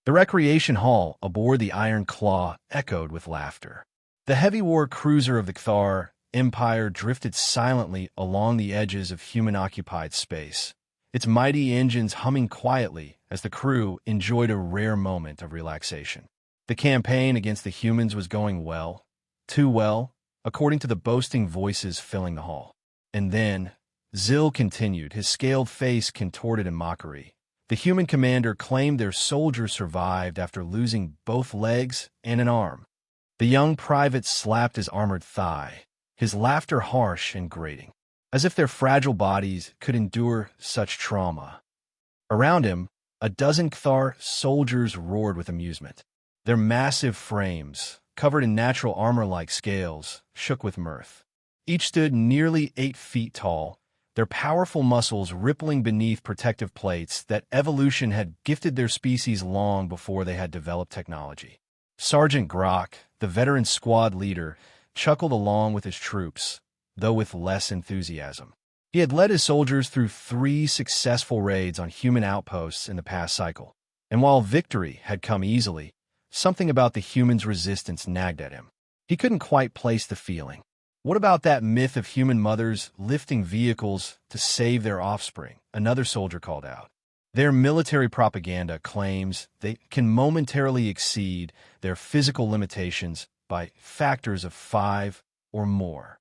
The recreation hall aboard the Iron Claw echoed with laughter. The heavy war cruiser of the Cthar Empire drifted silently along the edges of human-occupied space, its mighty engines humming quietly as the crew enjoyed a rare moment of relaxation. The campaign against the humans was going well, too well, according to the boasting voices filling the hall. And then, Zil continued, his scaled face contorted in mockery. The human commander claimed their soldier survived after losing both legs and an arm. The young private slapped his armored thigh, his laughter harsh and grating, as if their fragile bodies could endure such trauma. Around him, a dozen Cthar soldiers roared with amusement. Their massive frames, covered in natural armor-like scales, shook with mirth. Each stood nearly 8 feet tall, their powerful muscles rippling beneath protective plates that evolution had gifted their species long before they had developed technology. Sergeant Grok, the veteran squad leader, chuckled along with his troops, though with less enthusiasm. He had led his soldiers through 3 successful raids on human outposts in the past cycle, and while victory had come easily, something about the humans' resistance nagged at him. He couldn't quite place the feeling. What about that myth of human mothers lifting vehicles to save their offspring? Another soldier called out. Their military propaganda claims they can momentarily exceed their physical limitations by factors of 5 or more.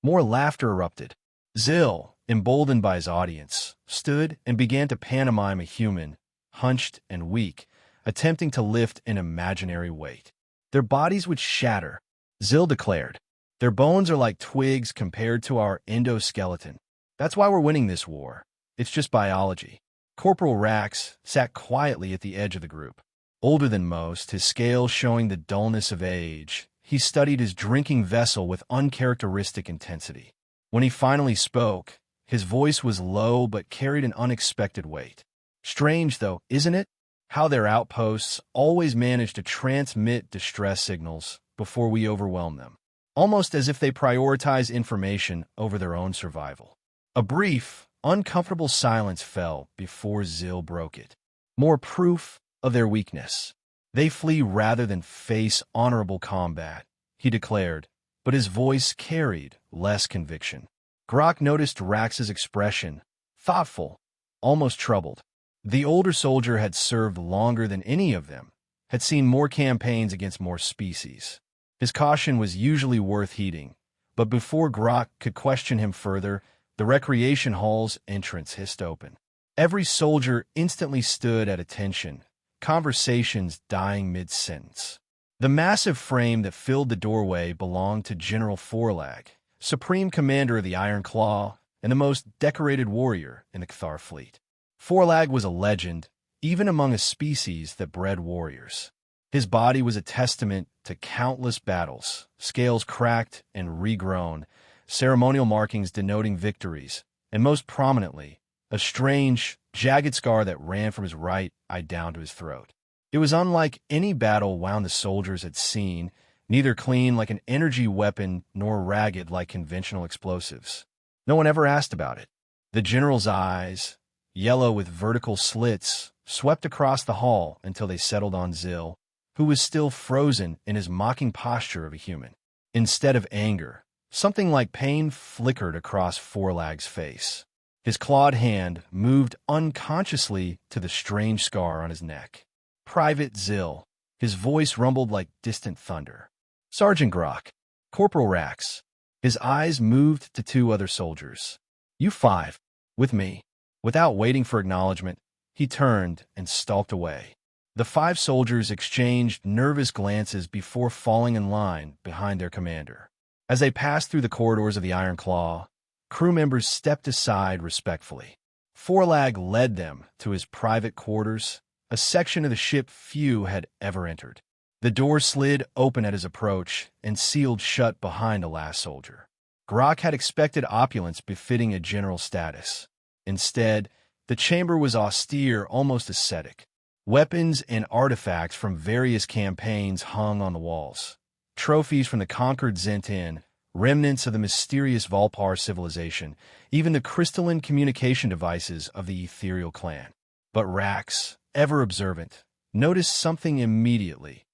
More laughter erupted. Zil, emboldened by his audience, stood and began to pantomime a human, hunched and weak, attempting to lift an imaginary weight. Their bodies would shatter, Zil declared. Their bones are like twigs compared to our endoskeleton. That's why we're winning this war. It's just biology. Corporal Rax sat quietly at the edge of the group. Older than most, his scales showing the dullness of age, he studied his drinking vessel with uncharacteristic intensity. When he finally spoke, his voice was low but carried an unexpected weight. Strange, though, isn't it? How their outposts always manage to transmit distress signals before we overwhelm them, almost as if they prioritize information over their own survival. A brief, uncomfortable silence fell before Zil broke it. More proof of their weakness. They flee rather than face honorable combat, he declared, but his voice carried less conviction. Grok noticed Rax's expression, thoughtful, almost troubled. The older soldier had served longer than any of them, had seen more campaigns against more species. His caution was usually worth heeding, but before Grok could question him further, the recreation hall's entrance hissed open. Every soldier instantly stood at attention, conversations dying mid-sentence. The massive frame that filled the doorway belonged to General Forlag, Supreme Commander of the Iron Claw and the most decorated warrior in the Cthar fleet. Forlag was a legend, even among a species that bred warriors. His body was a testament to countless battles, scales cracked and regrown, ceremonial markings denoting victories, and most prominently, a strange, jagged scar that ran from his right eye down to his throat. It was unlike any battle wound the soldiers had seen, neither clean like an energy weapon nor ragged like conventional explosives. No one ever asked about it. The general's eyes, yellow with vertical slits, swept across the hall until they settled on Zil, who was still frozen in his mocking posture of a human. Instead of anger, something like pain flickered across Forlag's face. His clawed hand moved unconsciously to the strange scar on his neck. Private Zil. His voice rumbled like distant thunder. Sergeant Grok. Corporal Rax. His eyes moved to 2 other soldiers. You 5. With me. Without waiting for acknowledgement, he turned and stalked away. The 5 soldiers exchanged nervous glances before falling in line behind their commander. As they passed through the corridors of the Iron Claw, crew members stepped aside respectfully. Forlag led them to his private quarters, a section of the ship few had ever entered. The door slid open at his approach and sealed shut behind the last soldier. Grok had expected opulence befitting a general status. Instead, the chamber was austere, almost ascetic. Weapons and artifacts from various campaigns hung on the walls. Trophies from the conquered Zentin, remnants of the mysterious Volpar civilization, even the crystalline communication devices of the ethereal clan. But Rax, ever observant, noticed something immediately.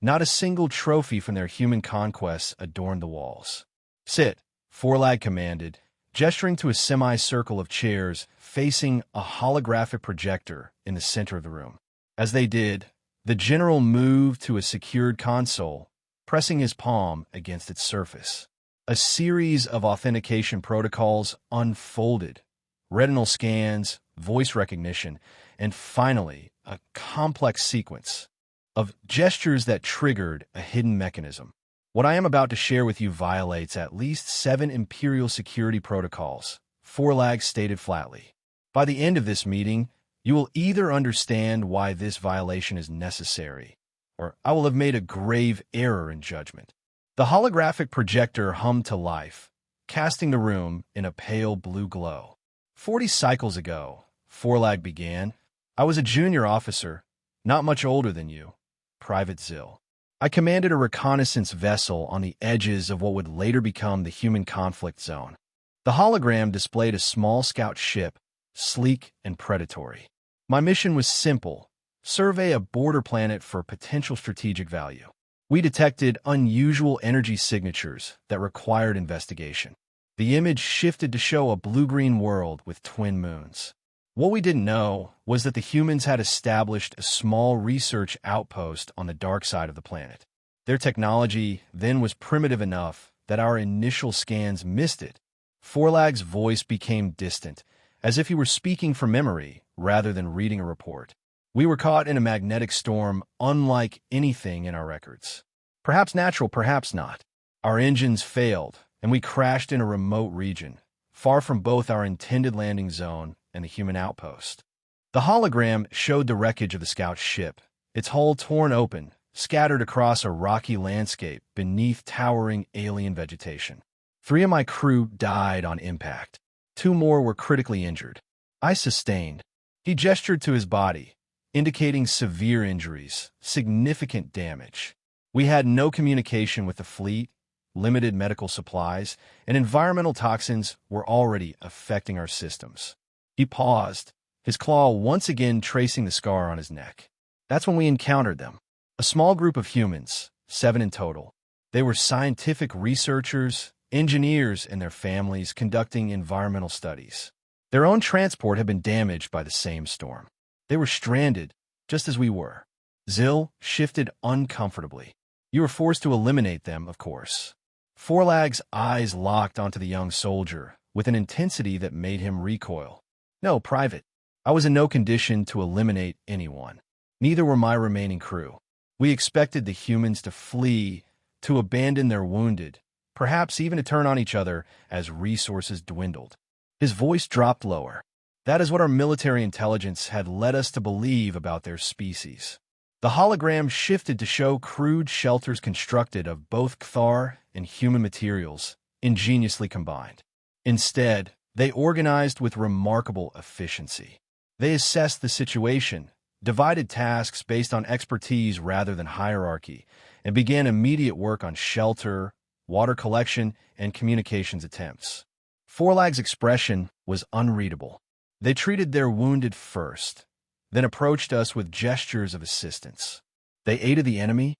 Not a single trophy from their human conquests adorned the walls. "Sit," Forlag commanded, gesturing to a semicircle of chairs facing a holographic projector in the center of the room. As they did, the general moved to a secured console, pressing his palm against its surface. A series of authentication protocols unfolded: retinal scans, voice recognition, and finally, a complex sequence of gestures that triggered a hidden mechanism. "What I am about to share with you violates at least 7 Imperial security protocols," Forlag stated flatly. "By the end of this meeting, you will either understand why this violation is necessary, or I will have made a grave error in judgment." The holographic projector hummed to life, casting the room in a pale blue glow. 40 cycles ago," Forlag began, "I was a junior officer, not much older than you, Private Zill. I commanded a reconnaissance vessel on the edges of what would later become the human conflict zone. The hologram displayed a small scout ship, sleek and predatory. My mission was simple: survey a border planet for potential strategic value. We detected unusual energy signatures that required investigation. The image shifted to show a blue-green world with twin moons. What we didn't know was that the humans had established a small research outpost on the dark side of the planet. Their technology then was primitive enough that our initial scans missed it." Forlag's voice became distant, as if he were speaking from memory rather than reading a report. "We were caught in a magnetic storm unlike anything in our records. Perhaps natural, perhaps not. Our engines failed, and we crashed in a remote region, far from both our intended landing zone and the human outpost." The hologram showed the wreckage of the scout ship, its hull torn open, scattered across a rocky landscape beneath towering alien vegetation. 3 of my crew died on impact. 2 more were critically injured. I sustained. He gestured to his body, indicating severe injuries, significant damage. We had no communication with the fleet, limited medical supplies, and environmental toxins were already affecting our systems. He paused, his claw once again tracing the scar on his neck. "That's when we encountered them. A small group of humans, 7 in total. They were scientific researchers, engineers, and their families conducting environmental studies. Their own transport had been damaged by the same storm. They were stranded, just as we were." Zill shifted uncomfortably. "You were forced to eliminate them, of course." Forlag's eyes locked onto the young soldier with an intensity that made him recoil. "No, Private. I was in no condition to eliminate anyone. Neither were my remaining crew. We expected the humans to flee, to abandon their wounded, perhaps even to turn on each other as resources dwindled." His voice dropped lower. "That is what our military intelligence had led us to believe about their species." The hologram shifted to show crude shelters constructed of both Kthar and human materials, ingeniously combined. Instead, they organized with remarkable efficiency. They assessed the situation, divided tasks based on expertise rather than hierarchy, and began immediate work on shelter, water collection, and communications attempts. Forlag's expression was unreadable. They treated their wounded first, then approached us with gestures of assistance. They aided the enemy?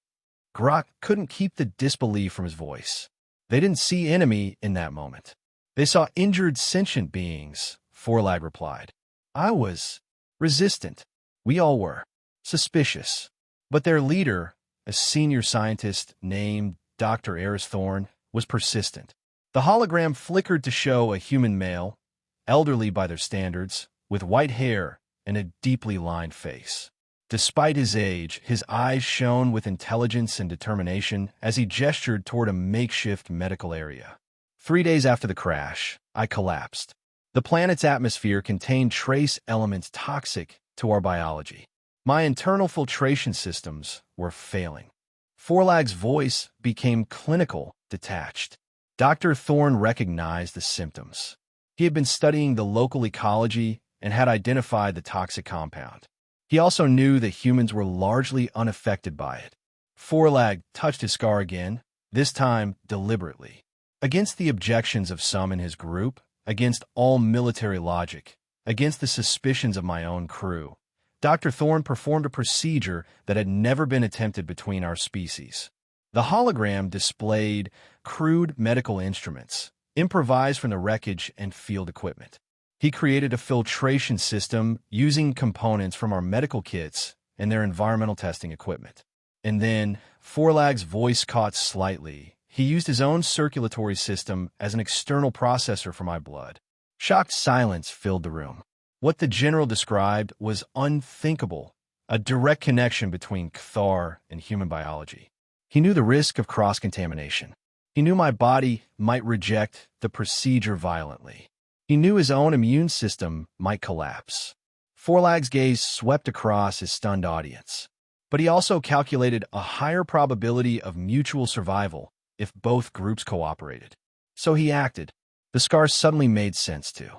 Grok couldn't keep the disbelief from his voice. They didn't see enemy in that moment. They saw injured sentient beings, Forlag replied. I was resistant. We all were. Suspicious. But their leader, a senior scientist named Dr. Eris Thorne, was persistent. The hologram flickered to show a human male, elderly by their standards, with white hair and a deeply lined face. Despite his age, his eyes shone with intelligence and determination as he gestured toward a makeshift medical area. 3 days after the crash, I collapsed. The planet's atmosphere contained trace elements toxic to our biology. My internal filtration systems were failing. Forlag's voice became clinical, detached. Dr. Thorne recognized the symptoms. He had been studying the local ecology and had identified the toxic compound. He also knew that humans were largely unaffected by it. Forlag touched his scar again, this time deliberately. Against the objections of some in his group, against all military logic, against the suspicions of my own crew, Dr. Thorne performed a procedure that had never been attempted between our species. The hologram displayed crude medical instruments, improvised from the wreckage and field equipment. He created a filtration system using components from our medical kits and their environmental testing equipment. And then, Forlag's voice caught slightly. He used his own circulatory system as an external processor for my blood. Shocked silence filled the room. What the general described was unthinkable, a direct connection between Cthar and human biology. He knew the risk of cross-contamination. He knew my body might reject the procedure violently. He knew his own immune system might collapse. Forlag's gaze swept across his stunned audience. But he also calculated a higher probability of mutual survival if both groups cooperated. So he acted. The scar suddenly made sense too.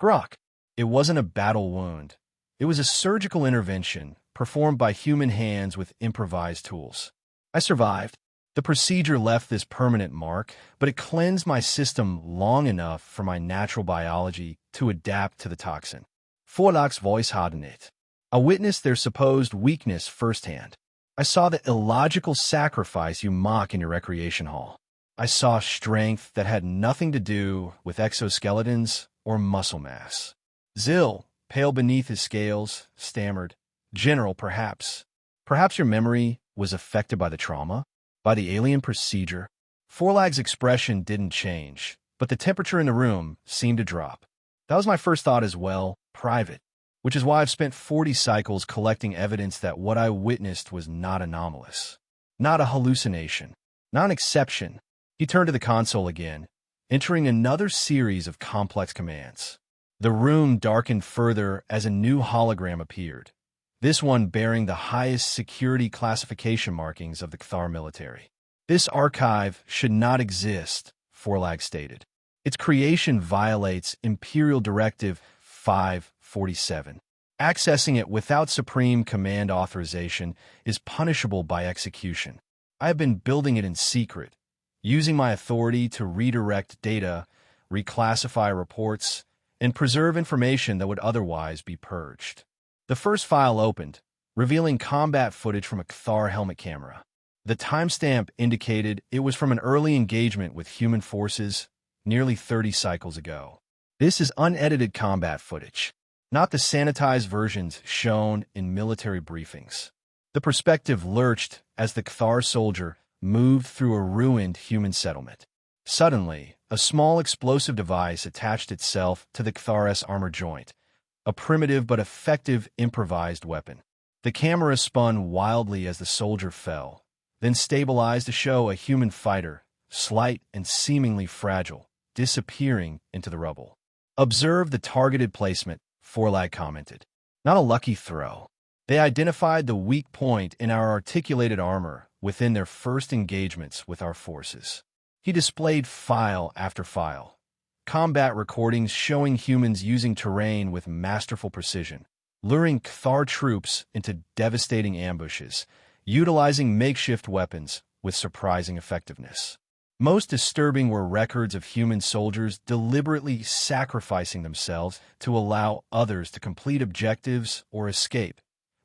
Grok. It wasn't a battle wound. It was a surgical intervention performed by human hands with improvised tools. I survived. The procedure left this permanent mark, but it cleansed my system long enough for my natural biology to adapt to the toxin. Forlag's voice hardened it. I witnessed their supposed weakness firsthand. I saw the illogical sacrifice you mock in your recreation hall. I saw strength that had nothing to do with exoskeletons or muscle mass. Zill, pale beneath his scales, stammered, "General, perhaps. Perhaps your memory was affected by the trauma? By the alien procedure?" Forlag's expression didn't change, but the temperature in the room seemed to drop. That was my first thought as well, private, which is why I've spent 40 cycles collecting evidence that what I witnessed was not anomalous, not a hallucination, not an exception. He turned to the console again, entering another series of complex commands. The room darkened further as a new hologram appeared, this one bearing the highest security classification markings of the Cthar military. "This archive should not exist," Forlag stated. "Its creation violates Imperial Directive 547. Accessing it without Supreme Command authorization is punishable by execution. I have been building it in secret, using my authority to redirect data, reclassify reports, and preserve information that would otherwise be purged." The first file opened, revealing combat footage from a Cthar helmet camera. The timestamp indicated it was from an early engagement with human forces nearly 30 cycles ago. This is unedited combat footage, not the sanitized versions shown in military briefings. The perspective lurched as the Cthar soldier moved through a ruined human settlement. Suddenly, a small explosive device attached itself to the Cthar's armor joint, a primitive but effective improvised weapon. The camera spun wildly as the soldier fell, then stabilized to show a human fighter, slight and seemingly fragile, disappearing into the rubble. "Observe the targeted placement," Forlag commented. "Not a lucky throw. They identified the weak point in our articulated armor within their first engagements with our forces." He displayed file after file, combat recordings showing humans using terrain with masterful precision, luring Cthar troops into devastating ambushes, utilizing makeshift weapons with surprising effectiveness. Most disturbing were records of human soldiers deliberately sacrificing themselves to allow others to complete objectives or escape,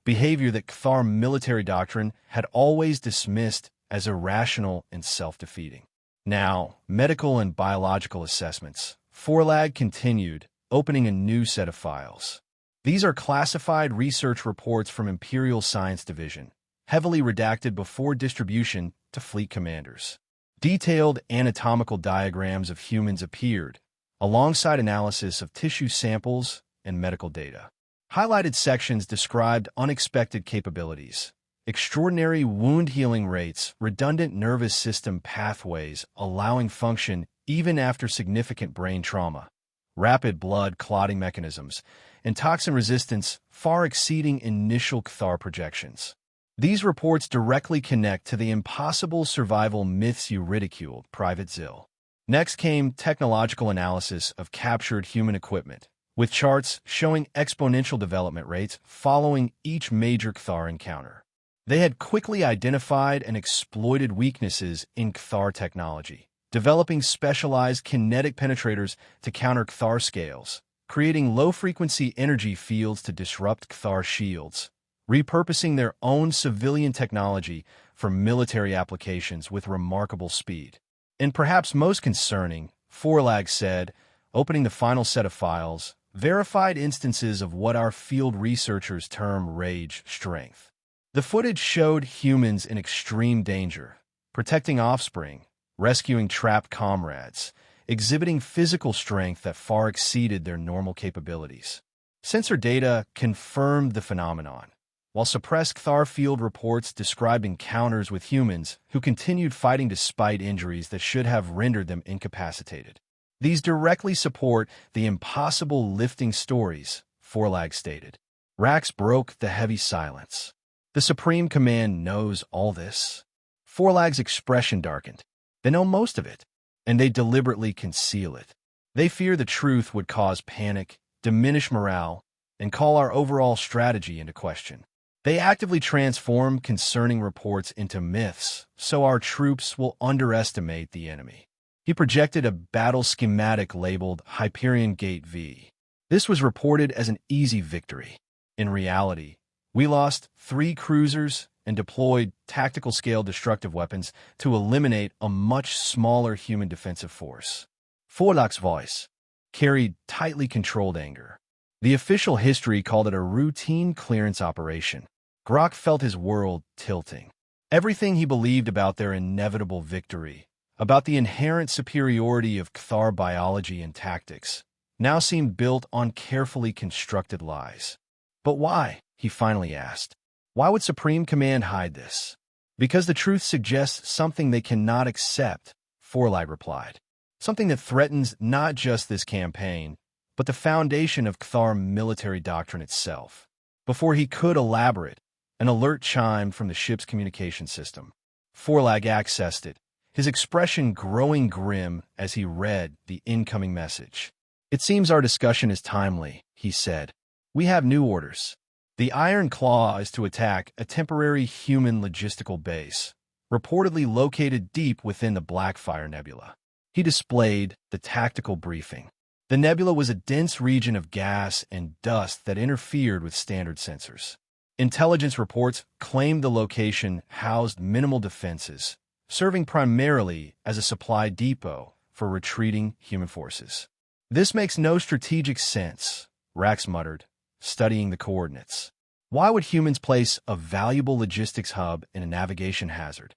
behavior that Cthar military doctrine had always dismissed as irrational and self-defeating. Now, medical and biological assessments. Forlag continued, opening a new set of files. These are classified research reports from Imperial Science Division, heavily redacted before distribution to fleet commanders. Detailed anatomical diagrams of humans appeared, alongside analysis of tissue samples and medical data. Highlighted sections described unexpected capabilities, extraordinary wound healing rates, redundant nervous system pathways allowing function even after significant brain trauma, rapid blood clotting mechanisms, and toxin resistance far exceeding initial Cthar projections. These reports directly connect to the impossible survival myths you ridiculed, Private Zill. Next came technological analysis of captured human equipment, with charts showing exponential development rates following each major Cthar encounter. They had quickly identified and exploited weaknesses in Cthar technology, developing specialized kinetic penetrators to counter Cthar scales, creating low-frequency energy fields to disrupt Cthar shields, repurposing their own civilian technology for military applications with remarkable speed. And perhaps most concerning, Forlag said, opening the final set of files, verified instances of what our field researchers term rage strength. The footage showed humans in extreme danger, protecting offspring, rescuing trapped comrades, exhibiting physical strength that far exceeded their normal capabilities. Sensor data confirmed the phenomenon, while suppressed Cthar field reports described encounters with humans who continued fighting despite injuries that should have rendered them incapacitated. These directly support the impossible lifting stories, Forlag stated. Rax broke the heavy silence. The Supreme Command knows all this. Forlag's expression darkened. They know most of it, and they deliberately conceal it. They fear the truth would cause panic, diminish morale, and call our overall strategy into question. They actively transform concerning reports into myths, so our troops will underestimate the enemy. He projected a battle schematic labeled Hyperion Gate V. This was reported as an easy victory. In reality, we lost 3 cruisers and deployed tactical-scale destructive weapons to eliminate a much smaller human defensive force. Forlag's voice carried tightly controlled anger. The official history called it a routine clearance operation. Grok felt his world tilting. Everything he believed about their inevitable victory, about the inherent superiority of Cthar biology and tactics, now seemed built on carefully constructed lies. But why? He finally asked. Why would Supreme Command hide this? Because the truth suggests something they cannot accept, Forlag replied. Something that threatens not just this campaign, but the foundation of Cthar military doctrine itself. Before he could elaborate, an alert chimed from the ship's communication system. Forlag accessed it, his expression growing grim as he read the incoming message. It seems our discussion is timely, he said. We have new orders. The Iron Claw is to attack a temporary human logistical base, reportedly located deep within the Blackfire Nebula. He displayed the tactical briefing. The nebula was a dense region of gas and dust that interfered with standard sensors. Intelligence reports claimed the location housed minimal defenses, serving primarily as a supply depot for retreating human forces. This makes no strategic sense, Rax muttered, studying the coordinates. Why would humans place a valuable logistics hub in a navigation hazard?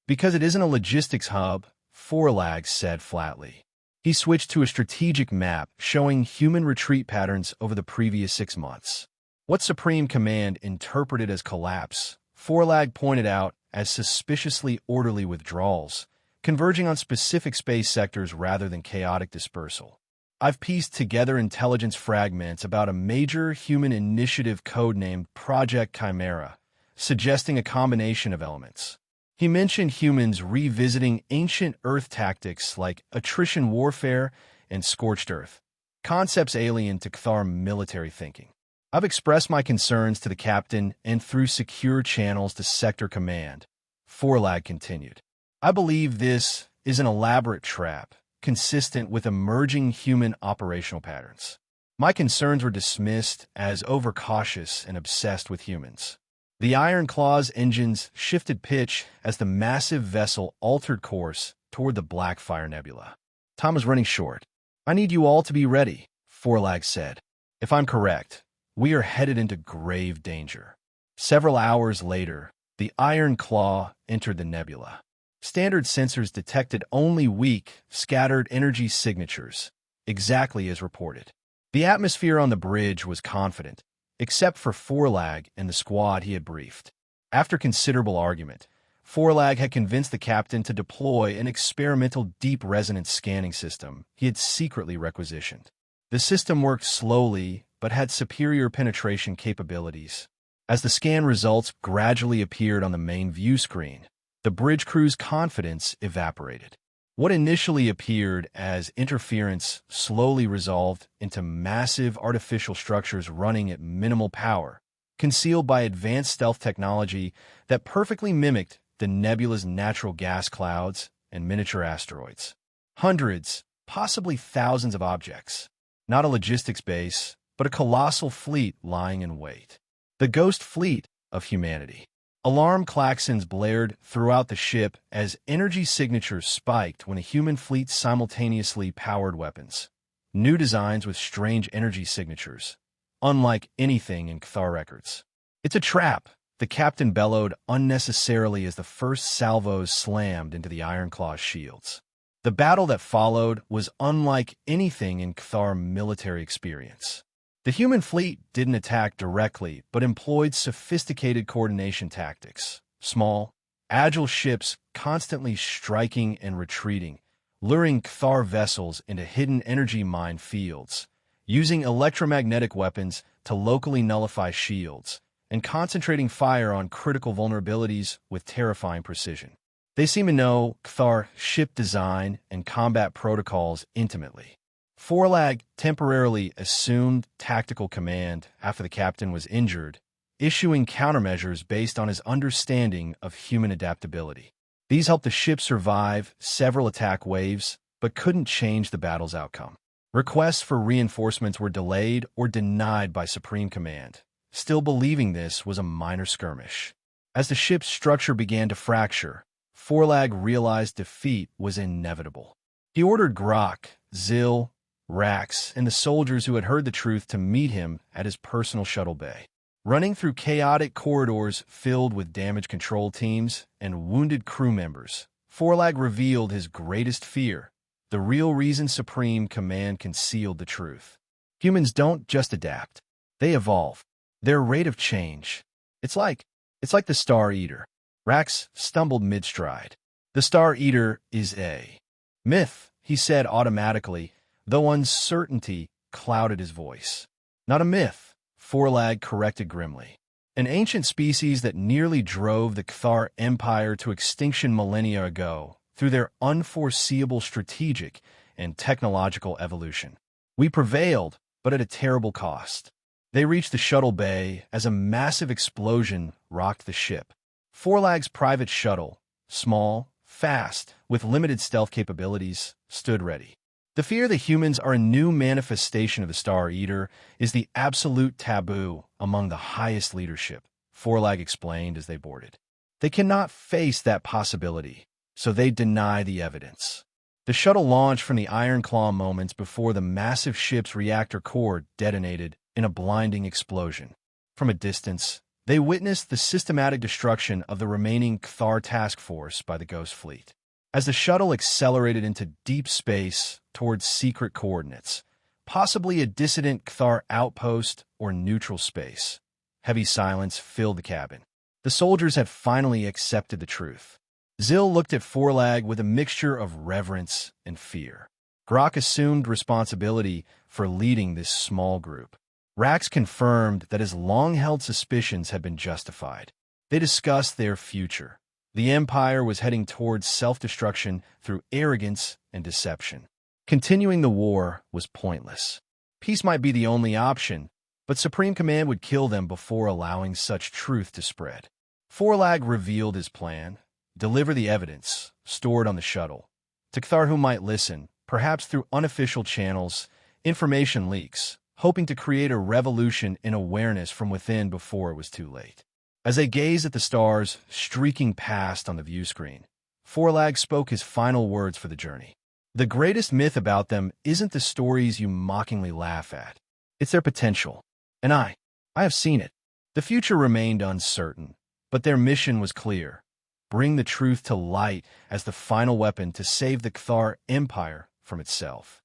Because it isn't a logistics hub, Forlag said flatly. He switched to a strategic map showing human retreat patterns over the previous 6 months. What Supreme Command interpreted as collapse, Forlag pointed out as suspiciously orderly withdrawals, converging on specific space sectors rather than chaotic dispersal. I've pieced together intelligence fragments about a major human initiative codenamed Project Chimera, suggesting a combination of elements. He mentioned humans revisiting ancient Earth tactics like attrition warfare and scorched Earth, concepts alien to Cthar military thinking. I've expressed my concerns to the captain and through secure channels to Sector Command, Forlag continued. I believe this is an elaborate trap, consistent with emerging human operational patterns. My concerns were dismissed as overcautious and obsessed with humans. The Iron Claw's engines shifted pitch as the massive vessel altered course toward the Blackfire Nebula. Time was running short. I need you all to be ready, Forlag said. If I'm correct, we are headed into grave danger. Several hours later, the Iron Claw entered the nebula. Standard sensors detected only weak, scattered energy signatures, exactly as reported. The atmosphere on the bridge was confident, except for Forlag and the squad he had briefed. After considerable argument, Forlag had convinced the captain to deploy an experimental deep resonance scanning system he had secretly requisitioned. The system worked slowly, but had superior penetration capabilities. As the scan results gradually appeared on the main view screen, the bridge crew's confidence evaporated. What initially appeared as interference slowly resolved into massive artificial structures running at minimal power, concealed by advanced stealth technology that perfectly mimicked the nebula's natural gas clouds and miniature asteroids. Hundreds, possibly thousands of objects. Not a logistics base, but a colossal fleet lying in wait. The ghost fleet of humanity. Alarm klaxons blared throughout the ship as energy signatures spiked when a human fleet simultaneously powered weapons. New designs with strange energy signatures, unlike anything in Cthar records. "It's a trap," the captain bellowed unnecessarily as the first salvos slammed into the Ironclaw's shields. The battle that followed was unlike anything in Cthar military experience. The human fleet didn't attack directly, but employed sophisticated coordination tactics. Small, agile ships constantly striking and retreating, luring Cthar vessels into hidden energy mine fields, using electromagnetic weapons to locally nullify shields, and concentrating fire on critical vulnerabilities with terrifying precision. They seem to know Cthar ship design and combat protocols intimately. Forlag temporarily assumed tactical command after the captain was injured, issuing countermeasures based on his understanding of human adaptability. These helped the ship survive several attack waves, but couldn't change the battle's outcome. Requests for reinforcements were delayed or denied by Supreme Command, still believing this was a minor skirmish. As the ship's structure began to fracture, Forlag realized defeat was inevitable. He ordered Grok, Zil, Rax, and the soldiers who had heard the truth to meet him at his personal shuttle bay. Running through chaotic corridors filled with damage control teams and wounded crew members, Forlag revealed his greatest fear, the real reason Supreme Command concealed the truth. Humans don't just adapt, they evolve. Their rate of change. It's like the Star Eater. Rax stumbled mid-stride. The Star Eater is a myth, he said automatically, though uncertainty clouded his voice. Not a myth, Forlag corrected grimly. An ancient species that nearly drove the Cthar Empire to extinction millennia ago through their unforeseeable strategic and technological evolution. We prevailed, but at a terrible cost. They reached the shuttle bay as a massive explosion rocked the ship. Forlag's private shuttle, small, fast, with limited stealth capabilities, stood ready. The fear that humans are a new manifestation of the Star Eater is the absolute taboo among the highest leadership, Forlag explained as they boarded. They cannot face that possibility, so they deny the evidence. The shuttle launched from the Ironclaw moments before the massive ship's reactor core detonated in a blinding explosion. From a distance, they witnessed the systematic destruction of the remaining Cthar task force by the Ghost Fleet. As the shuttle accelerated into deep space towards secret coordinates, possibly a dissident Cthar outpost or neutral space, heavy silence filled the cabin. The soldiers had finally accepted the truth. Zil looked at Forlag with a mixture of reverence and fear. Grok assumed responsibility for leading this small group. Rax confirmed that his long-held suspicions had been justified. They discussed their future. The Empire was heading towards self-destruction through arrogance and deception. Continuing the war was pointless. Peace might be the only option, but Supreme Command would kill them before allowing such truth to spread. Forlag revealed his plan: deliver the evidence stored on the shuttle to Cthar who might listen, perhaps through unofficial channels, information leaks, hoping to create a revolution in awareness from within before it was too late. As they gazed at the stars streaking past on the view screen, Forlag spoke his final words for the journey. The greatest myth about them isn't the stories you mockingly laugh at. It's their potential. And I have seen it. The future remained uncertain, but their mission was clear: bring the truth to light as the final weapon to save the Cthar Empire from itself.